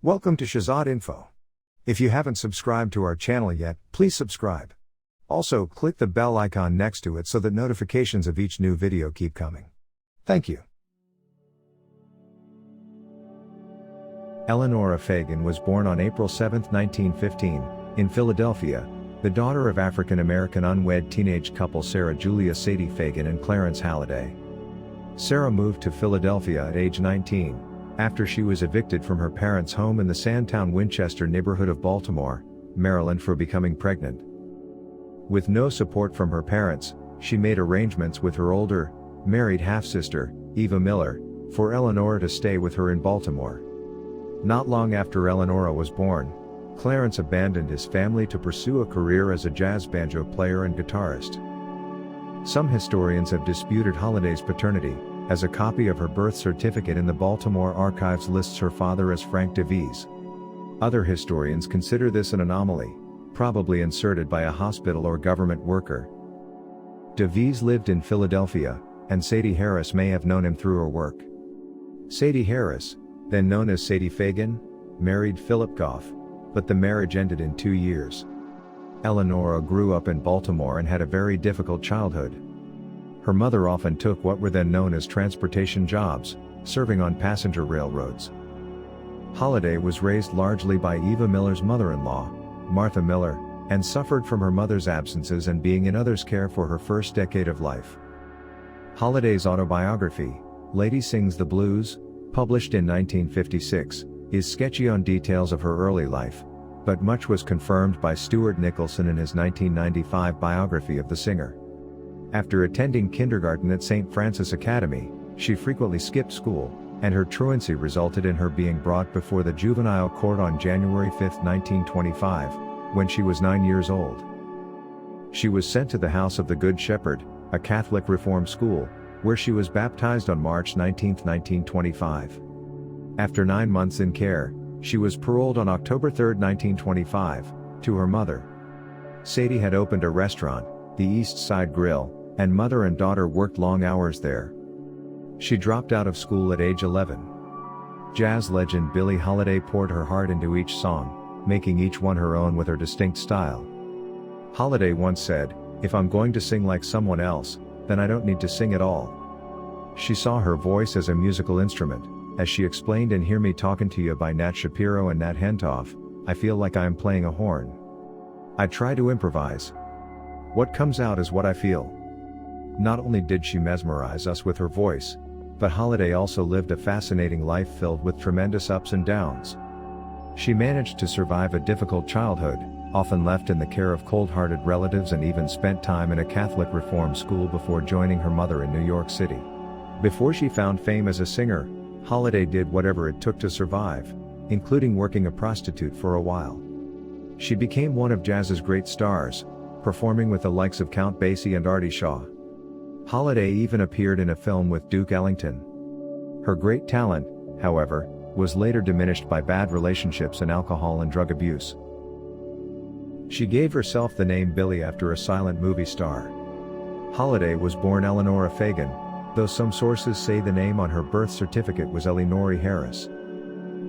Welcome to Shahzad Info. If you haven't subscribed to our channel yet, please subscribe. Also, click the bell icon next to it so that notifications of each new video keep coming. Thank you. Eleanora Fagan was born on April 7, 1915, in Philadelphia, the daughter of African-American unwed teenage couple Sarah Julia Sadie Fagan and Clarence Halliday. Sarah moved to Philadelphia at age 19, after she was evicted from her parents' home in the Sandtown Winchester neighborhood of Baltimore, Maryland for becoming pregnant. With no support from her parents, she made arrangements with her older, married half-sister, Eva Miller, for Eleanora to stay with her in Baltimore. Not long after Eleanora was born, Clarence abandoned his family to pursue a career as a jazz banjo player and guitarist. Some historians have disputed Holliday's paternity, as a copy of her birth certificate in the Baltimore archives lists her father as Frank DeVries. Other historians consider this an anomaly, probably inserted by a hospital or government worker. DeVries lived in Philadelphia, and Sadie Harris may have known him through her work. Sadie Harris, then known as Sadie Fagan, married Philip Goff, but the marriage ended in 2 years. Eleanora grew up in Baltimore and had a very difficult childhood. Her mother often took what were then known as transportation jobs, serving on passenger railroads. Holliday was raised largely by Eva Miller's mother-in-law, Martha Miller, and suffered from her mother's absences and being in others' care for her first decade of life. Holliday's autobiography, Lady Sings the Blues, published in 1956, is sketchy on details of her early life, but much was confirmed by Stuart Nicholson in his 1995 biography of the singer. After attending kindergarten at St. Francis Academy, she frequently skipped school, and her truancy resulted in her being brought before the juvenile court on January 5, 1925, when she was 9 years old. She was sent to the House of the Good Shepherd, a Catholic reform school, where she was baptized on March 19, 1925. After 9 months in care, she was paroled on October 3, 1925, to her mother. Sadie had opened a restaurant, the East Side Grill, and mother and daughter worked long hours there. She dropped out of school at age 11. Jazz legend Billie Holiday poured her heart into each song, making each one her own with her distinct style. Holiday once said, "If I'm going to sing like someone else, then I don't need to sing at all." She saw her voice as a musical instrument, as she explained in Hear Me Talkin' to You by Nat Shapiro and Nat Hentoff, "I feel like I am playing a horn. I try to improvise. What comes out is what I feel." Not only did she mesmerize us with her voice, but Holiday also lived a fascinating life filled with tremendous ups and downs. She managed to survive a difficult childhood, often left in the care of cold-hearted relatives, and even spent time in a Catholic reform school before joining her mother in New York City. Before she found fame as a singer, Holiday did whatever it took to survive, including working a prostitute for a while. She became one of jazz's great stars, performing with the likes of Count Basie and Artie Shaw. Holiday even appeared in a film with Duke Ellington. Her great talent, however, was later diminished by bad relationships and alcohol and drug abuse. She gave herself the name Billie after a silent movie star. Holiday was born Eleanora Fagan, though some sources say the name on her birth certificate was Eleanora Harris.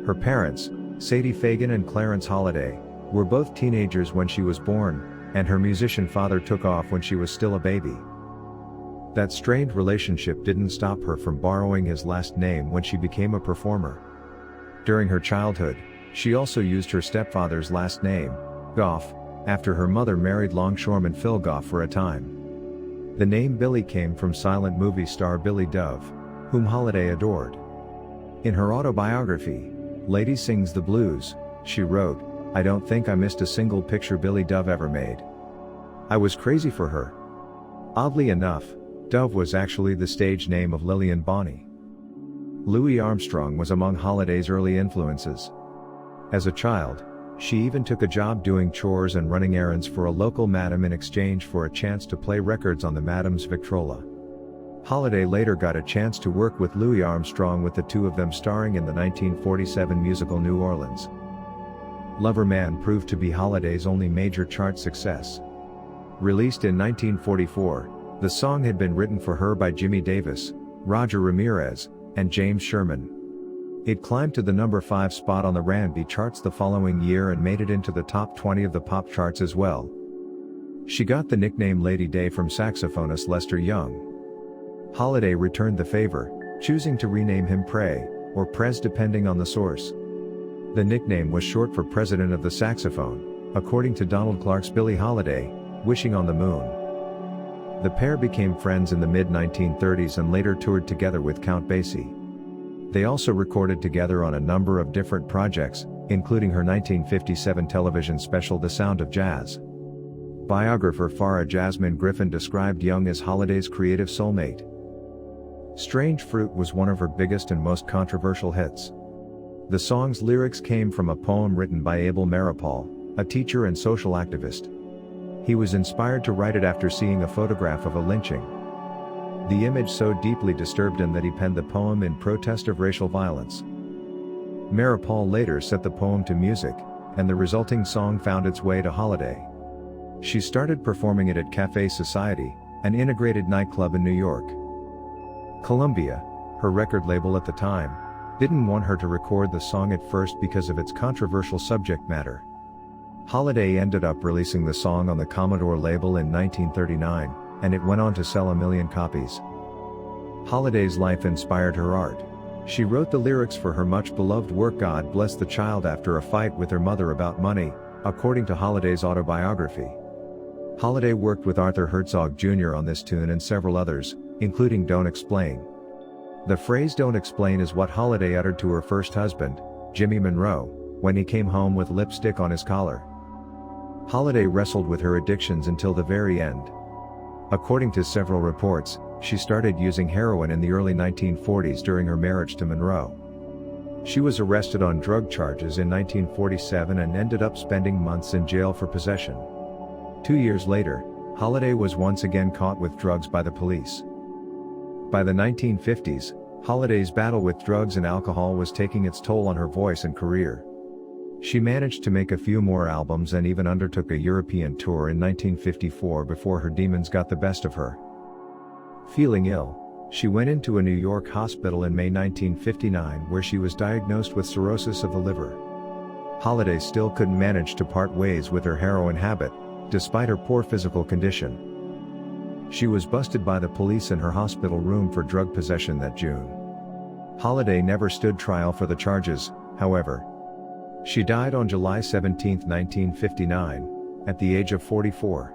Her parents, Sadie Fagan and Clarence Holiday, were both teenagers when she was born, and her musician father took off when she was still a baby. That strained relationship didn't stop her from borrowing his last name when she became a performer. During her childhood, she also used her stepfather's last name, Goff, after her mother married longshoreman Phil Goff for a time. The name Billie came from silent movie star Billy Dove, whom Holiday adored. In her autobiography, Lady Sings the Blues, she wrote, "I don't think I missed a single picture Billy Dove ever made. I was crazy for her." Oddly enough, Dove was actually the stage name of Lillian Bonney. Louis Armstrong was among Holiday's early influences. As a child, she even took a job doing chores and running errands for a local madam in exchange for a chance to play records on the madam's Victrola. Holiday later got a chance to work with Louis Armstrong, with the two of them starring in the 1947 musical New Orleans. Lover Man proved to be Holiday's only major chart success. Released in 1944, the song had been written for her by Jimmy Davis, Roger Ramirez, and James Sherman. It climbed to the number 5 spot on the R&B charts the following year and made it into the top 20 of the pop charts as well. She got the nickname Lady Day from saxophonist Lester Young. Holiday returned the favor, choosing to rename him Prey, or Prez depending on the source. The nickname was short for President of the Saxophone, according to Donald Clark's Billie Holiday, Wishing on the Moon. The pair became friends in the mid-1930s and later toured together with Count Basie. They also recorded together on a number of different projects, including her 1957 television special The Sound of Jazz. Biographer Farah Jasmine Griffin described Young as Holiday's creative soulmate. Strange Fruit was one of her biggest and most controversial hits. The song's lyrics came from a poem written by Abel Maripal, a teacher and social activist. He was inspired to write it after seeing a photograph of a lynching. The image so deeply disturbed him that he penned the poem in protest of racial violence. Maripal later set the poem to music, and the resulting song found its way to Holiday. She started performing it at Café Society, an integrated nightclub in New York. Columbia, her record label at the time, didn't want her to record the song at first because of its controversial subject matter. Holiday ended up releasing the song on the Commodore label in 1939, and it went on to sell 1 million copies. Holiday's life inspired her art. She wrote the lyrics for her much-beloved work God Bless the Child after a fight with her mother about money, according to Holiday's autobiography. Holiday worked with Arthur Herzog Jr. on this tune and several others, including Don't Explain. The phrase Don't Explain is what Holiday uttered to her first husband, Jimmy Monroe, when he came home with lipstick on his collar. Holiday wrestled with her addictions until the very end. According to several reports, she started using heroin in the early 1940s during her marriage to Monroe. She was arrested on drug charges in 1947 and ended up spending months in jail for possession. 2 years later, Holiday was once again caught with drugs by the police. By the 1950s, Holiday's battle with drugs and alcohol was taking its toll on her voice and career. She managed to make a few more albums and even undertook a European tour in 1954 before her demons got the best of her. Feeling ill, she went into a New York hospital in May 1959 where she was diagnosed with cirrhosis of the liver. Holiday still couldn't manage to part ways with her heroin habit, despite her poor physical condition. She was busted by the police in her hospital room for drug possession that June. Holiday never stood trial for the charges, however. She died on July 17, 1959, at the age of 44.